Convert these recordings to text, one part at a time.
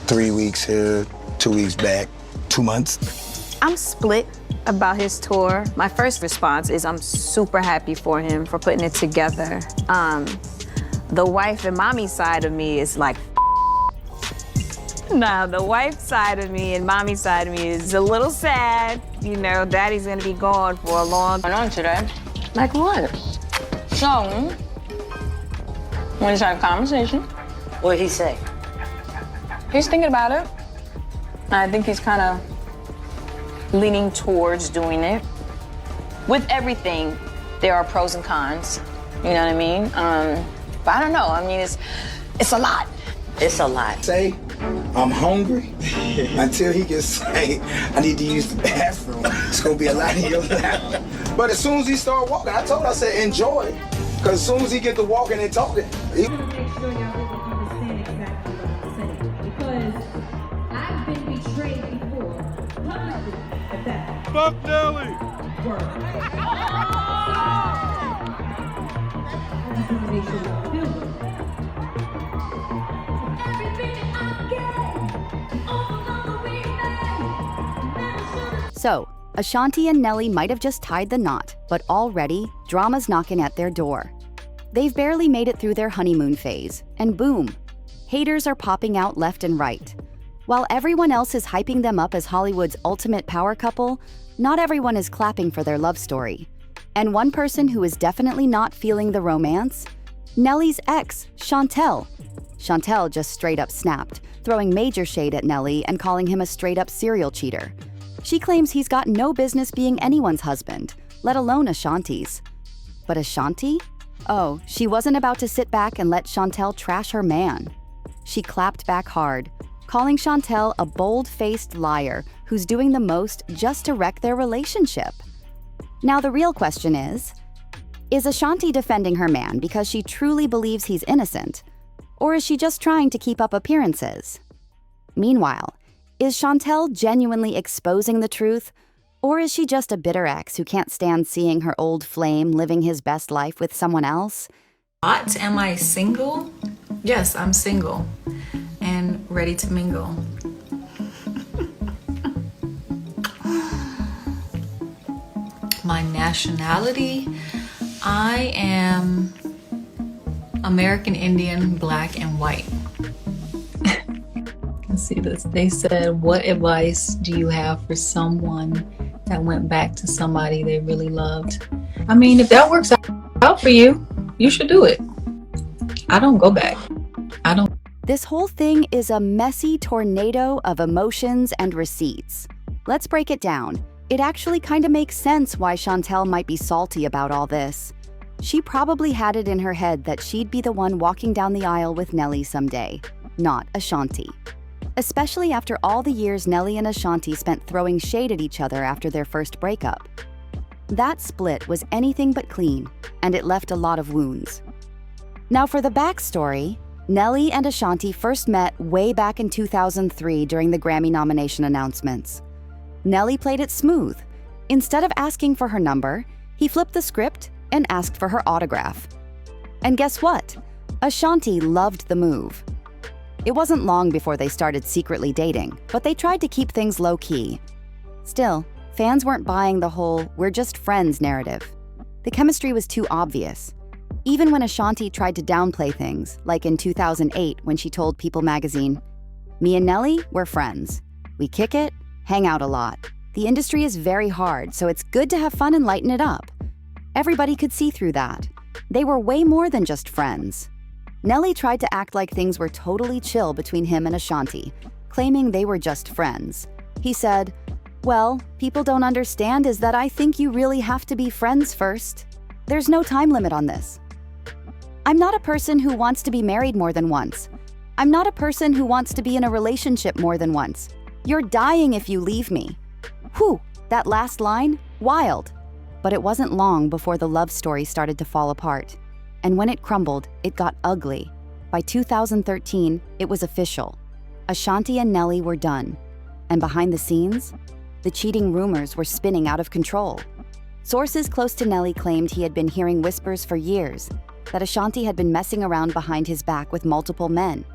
3 weeks here, 2 weeks back, 2 months. I'm split about his tour. My first response is I'm super happy for him for putting it together. The wife and mommy side of me is like, nah, the wife side of me and mommy side of me is a little sad. You know, daddy's gonna be gone for a long time. On today. Like what? So, we just had a conversation. What'd he say? He's thinking about it. I think he's kind of leaning towards doing it. With everything, there are pros and cons. You know what I mean? But I don't know. I mean, it's a lot. It's a lot. Say, I'm hungry until he can say, I need to use the bathroom. It's gonna be a lot in your lap. But as soon as he started walking, I told him, I said, enjoy. Because as soon as he get to walking and talking, he... I'm gonna make sure y'all understand exactly what I'm saying. Because I've been betrayed before, publicly at that. Fuck Nelly! Word. I just want to make sure y'all feel good. So, Ashanti and Nelly might have just tied the knot, but already, drama's knocking at their door. They've barely made it through their honeymoon phase, and boom, haters are popping out left and right. While everyone else is hyping them up as Hollywood's ultimate power couple, not everyone is clapping for their love story. And one person who is definitely not feeling the romance? Nelly's ex, Shantel. Shantel just straight up snapped, throwing major shade at Nelly and calling him a straight up serial cheater. She claims he's got no business being anyone's husband, let alone Ashanti's. But Ashanti? Oh, she wasn't about to sit back and let Shantel trash her man. She clapped back hard, calling Shantel a bold-faced liar who's doing the most just to wreck their relationship. Now the real question is Ashanti defending her man because she truly believes he's innocent? Or is she just trying to keep up appearances? Meanwhile, is Shantel genuinely exposing the truth? Or is she just a bitter ex who can't stand seeing her old flame living his best life with someone else? Am I single? Yes, I'm single and ready to mingle. My nationality? I am American Indian, black, and white. See this. They said, what advice do you have for someone that went back to somebody they really loved? I mean, if that works out for you, you should do it. I don't go back. I don't. This whole thing is a messy tornado of emotions and receipts. Let's break it down. It actually kind of makes sense why Shantel might be salty about all this. She probably had it in her head that she'd be the one walking down the aisle with Nelly someday, not Ashanti. Especially after all the years Nelly and Ashanti spent throwing shade at each other after their first breakup. That split was anything but clean, and it left a lot of wounds. Now for the backstory, Nelly and Ashanti first met way back in 2003 during the Grammy nomination announcements. Nelly played it smooth. Instead of asking for her number, he flipped the script and asked for her autograph. And guess what? Ashanti loved the move. It wasn't long before they started secretly dating, but they tried to keep things low-key. Still, fans weren't buying the whole "we're just friends" narrative. The chemistry was too obvious. Even when Ashanti tried to downplay things, like in 2008 when she told People magazine, "Me and Nelly, we're friends. We kick it, hang out a lot. The industry is very hard, so it's good to have fun and lighten it up." Everybody could see through that. They were way more than just friends. Nelly tried to act like things were totally chill between him and Ashanti, claiming they were just friends. He said, "Well, people don't understand is that I think you really have to be friends first. There's no time limit on this. I'm not a person who wants to be married more than once. I'm not a person who wants to be in a relationship more than once. You're dying if you leave me." Whew, that last line, wild. But it wasn't long before the love story started to fall apart. And when it crumbled, it got ugly. By 2013, it was official. Ashanti and Nelly were done. And behind the scenes, the cheating rumors were spinning out of control. Sources close to Nelly claimed he had been hearing whispers for years that Ashanti had been messing around behind his back with multiple men.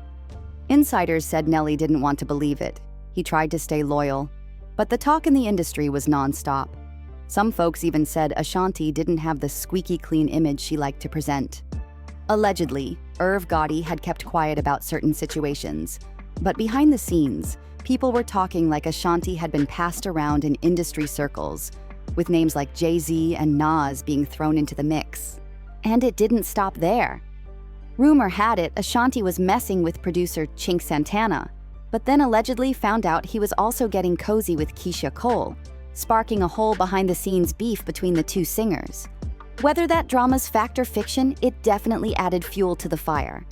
Insiders said Nelly didn't want to believe it. He tried to stay loyal. But the talk in the industry was nonstop. Some folks even said Ashanti didn't have the squeaky clean image she liked to present. Allegedly, Irv Gotti had kept quiet about certain situations. But behind the scenes, people were talking like Ashanti had been passed around in industry circles, with names like Jay-Z and Nas being thrown into the mix. And it didn't stop there. Rumor had it Ashanti was messing with producer Chink Santana, but then allegedly found out he was also getting cozy with Keisha Cole, sparking a whole behind-the-scenes beef between the two singers. Whether that drama's fact or fiction, it definitely added fuel to the fire.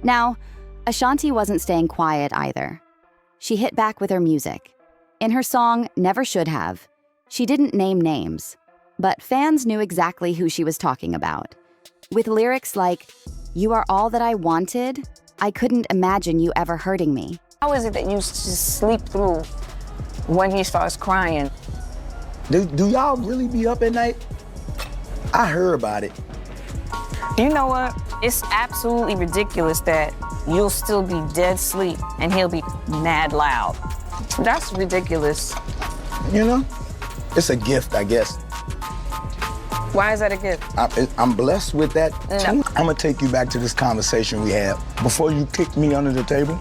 Now, Ashanti wasn't staying quiet either. She hit back with her music. In her song, Never Should Have, she didn't name names, but fans knew exactly who she was talking about. With lyrics like, "You are all that I wanted, I couldn't imagine you ever hurting me." How is it that you just sleep through when he starts crying? Do y'all really be up at night? I heard about it. You know what? It's absolutely ridiculous that you'll still be dead asleep and he'll be mad loud. That's ridiculous. You know? It's a gift, I guess. Why is that a gift? I'm blessed with that. No. I'm gonna take you back to this conversation we had. Before you kicked me under the table,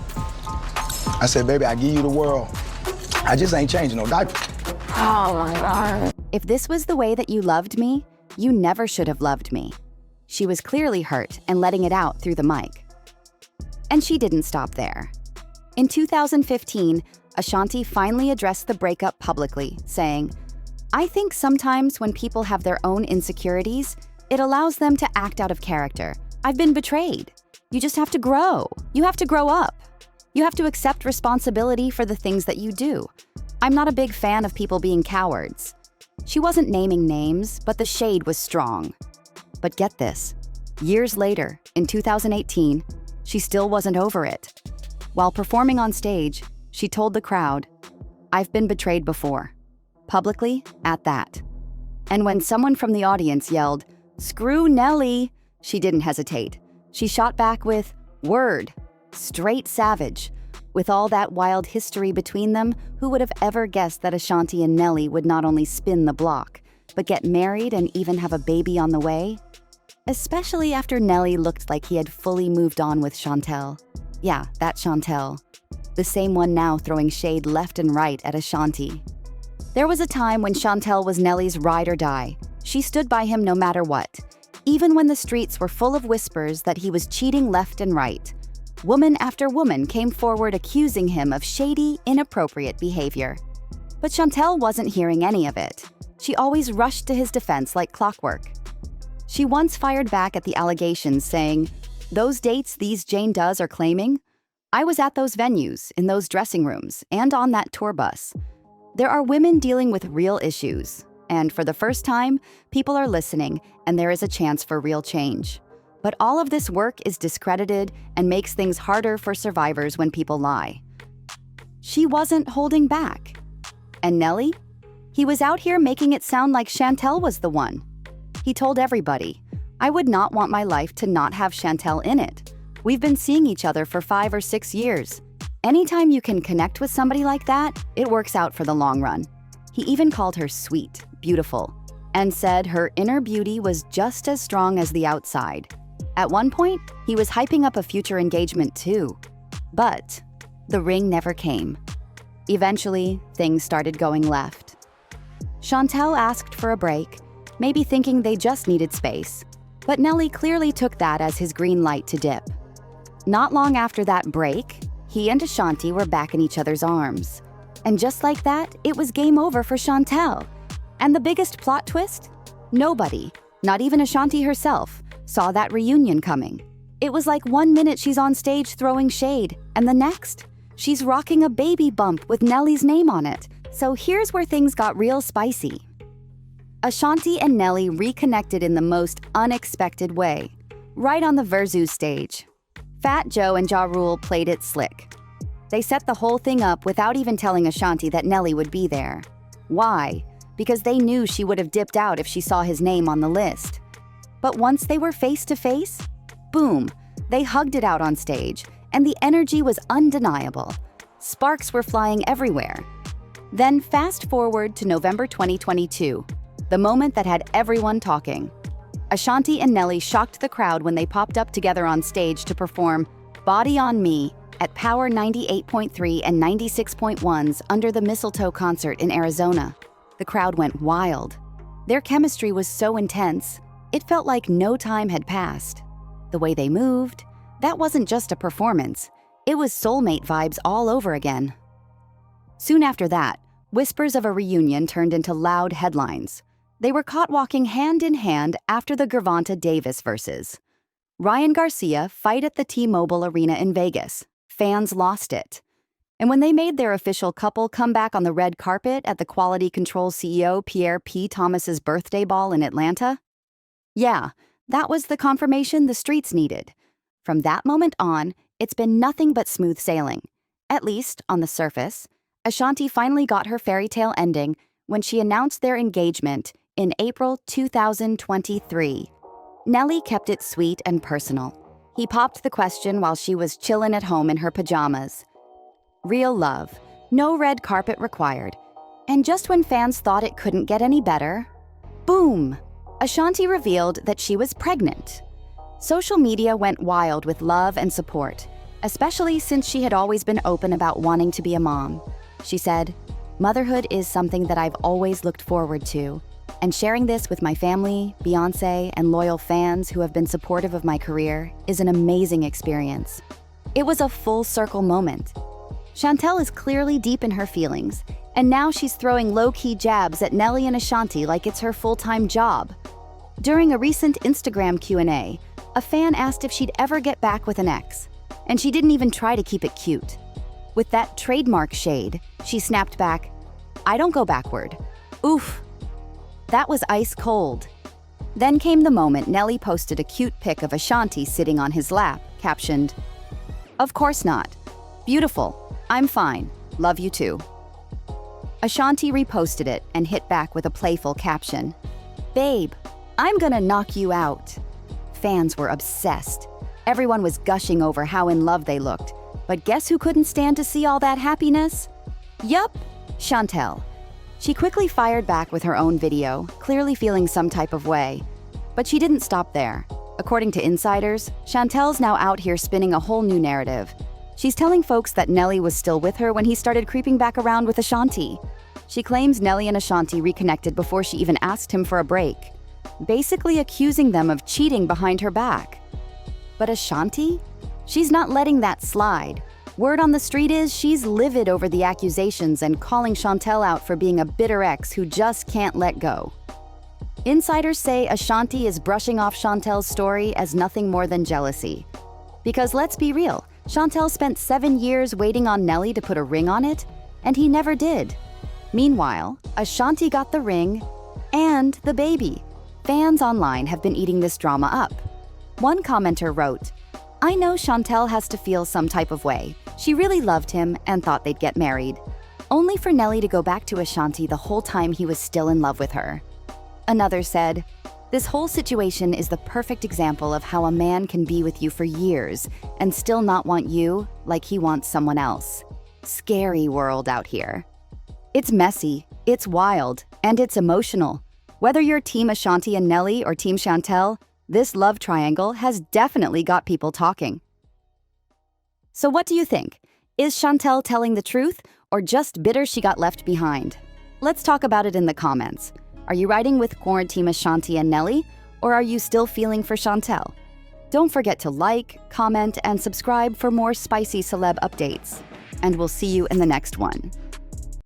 I said, baby, I give you the world. I just ain't changing no diapers. Oh my God. If this was the way that you loved me, you never should have loved me. She was clearly hurt and letting it out through the mic. And she didn't stop there. In 2015, Ashanti finally addressed the breakup publicly, saying, "I think sometimes when people have their own insecurities, it allows them to act out of character. I've been betrayed. You just have to grow. You have to grow up. You have to accept responsibility for the things that you do. I'm not a big fan of people being cowards." She wasn't naming names, but the shade was strong. But get this, years later, in 2018, she still wasn't over it. While performing on stage, she told the crowd, "I've been betrayed before." Publicly, at that. And when someone from the audience yelled, "Screw Nelly," she didn't hesitate. She shot back with, "Word," straight savage. With all that wild history between them, who would have ever guessed that Ashanti and Nelly would not only spin the block, but get married and even have a baby on the way? Especially after Nelly looked like he had fully moved on with Shantel. Yeah, that Shantel. The same one now throwing shade left and right at Ashanti. There was a time when Shantel was Nelly's ride or die. She stood by him no matter what, even when the streets were full of whispers that he was cheating left and right. Woman after woman came forward accusing him of shady, inappropriate behavior. But Shantel wasn't hearing any of it. She always rushed to his defense like clockwork. She once fired back at the allegations, saying, "Those dates these Jane Does are claiming? I was at those venues, in those dressing rooms, and on that tour bus. There are women dealing with real issues, and for the first time, people are listening, and there is a chance for real change. But all of this work is discredited and makes things harder for survivors when people lie." She wasn't holding back. And Nelly? He was out here making it sound like Shantel was the one. He told everybody, "I would not want my life to not have Shantel in it. We've been seeing each other for 5 or 6 years. Anytime you can connect with somebody like that, it works out for the long run." He even called her sweet, beautiful, and said her inner beauty was just as strong as the outside. At one point, he was hyping up a future engagement too. But the ring never came. Eventually, things started going left. Shantel asked for a break, maybe thinking they just needed space. But Nelly clearly took that as his green light to dip. Not long after that break, he and Ashanti were back in each other's arms. And just like that, it was game over for Shantel. And the biggest plot twist? Nobody, not even Ashanti herself, saw that reunion coming. It was like 1 minute she's on stage throwing shade, and the next, she's rocking a baby bump with Nelly's name on it. So here's where things got real spicy. Ashanti and Nelly reconnected in the most unexpected way, right on the Verzu stage. Fat Joe and Ja Rule played it slick. They set the whole thing up without even telling Ashanti that Nelly would be there. Why? Because they knew she would have dipped out if she saw his name on the list. But once they were face to face, boom, they hugged it out on stage, and the energy was undeniable. Sparks were flying everywhere. Then fast forward to November 2022, the moment that had everyone talking. Ashanti and Nelly shocked the crowd when they popped up together on stage to perform Body on Me at Power 98.3 and 96.1's Under the Mistletoe concert in Arizona. The crowd went wild. Their chemistry was so intense, it felt like no time had passed. The way they moved, that wasn't just a performance, it was soulmate vibes all over again. Soon after that, whispers of a reunion turned into loud headlines. They were caught walking hand in hand after the Gervonta Davis verses. Ryan Garcia fight at the T-Mobile Arena in Vegas. Fans lost it. And when they made their official couple comeback on the red carpet at the Quality Control CEO Pierre P. Thomas's birthday ball in Atlanta, yeah, that was the confirmation the streets needed. From that moment on, it's been nothing but smooth sailing. At least, on the surface, Ashanti finally got her fairy tale ending when she announced their engagement in April 2023. Nelly kept it sweet and personal. He popped the question while she was chillin' at home in her pajamas. Real love, no red carpet required. And just when fans thought it couldn't get any better, boom! Ashanti revealed that she was pregnant. Social media went wild with love and support, especially since she had always been open about wanting to be a mom. She said, "Motherhood is something that I've always looked forward to, and sharing this with my family, Beyoncé, and loyal fans who have been supportive of my career is an amazing experience." It was a full circle moment. Shantel is clearly deep in her feelings, and now she's throwing low-key jabs at Nelly and Ashanti like it's her full-time job. During a recent Instagram Q&A, a fan asked if she'd ever get back with an ex, and she didn't even try to keep it cute. With that trademark shade, she snapped back, "I don't go backward." Oof. That was ice cold. Then came the moment Nelly posted a cute pic of Ashanti sitting on his lap, captioned, "Of course not. Beautiful. I'm fine. Love you too." Ashanti reposted it and hit back with a playful caption, "Babe, I'm gonna knock you out." Fans were obsessed. Everyone was gushing over how in love they looked. But guess who couldn't stand to see all that happiness? Yup, Shantel. She quickly fired back with her own video, clearly feeling some type of way. But she didn't stop there. According to insiders, Shantel's now out here spinning a whole new narrative. She's telling folks that Nelly was still with her when he started creeping back around with Ashanti. She claims Nelly and Ashanti reconnected before she even asked him for a break, basically accusing them of cheating behind her back. But Ashanti? She's not letting that slide. Word on the street is she's livid over the accusations and calling Shantel out for being a bitter ex who just can't let go. Insiders say Ashanti is brushing off Shantel's story as nothing more than jealousy. Because let's be real, Shantel spent 7 years waiting on Nelly to put a ring on it, and he never did. Meanwhile, Ashanti got the ring and the baby. Fans online have been eating this drama up. One commenter wrote, "I know Shantel has to feel some type of way. She really loved him and thought they'd get married. Only for Nelly to go back to Ashanti the whole time he was still in love with her." Another said, "This whole situation is the perfect example of how a man can be with you for years and still not want you like he wants someone else. Scary world out here." It's messy, it's wild, and it's emotional. Whether you're Team Ashanti and Nelly or Team Shantel, this love triangle has definitely got people talking. So what do you think? Is Shantel telling the truth or just bitter she got left behind? Let's talk about it in the comments. Are you riding with Team Ashanti and Nelly, or are you still feeling for Shantel? Don't forget to like, comment, and subscribe for more spicy celeb updates. And we'll see you in the next one.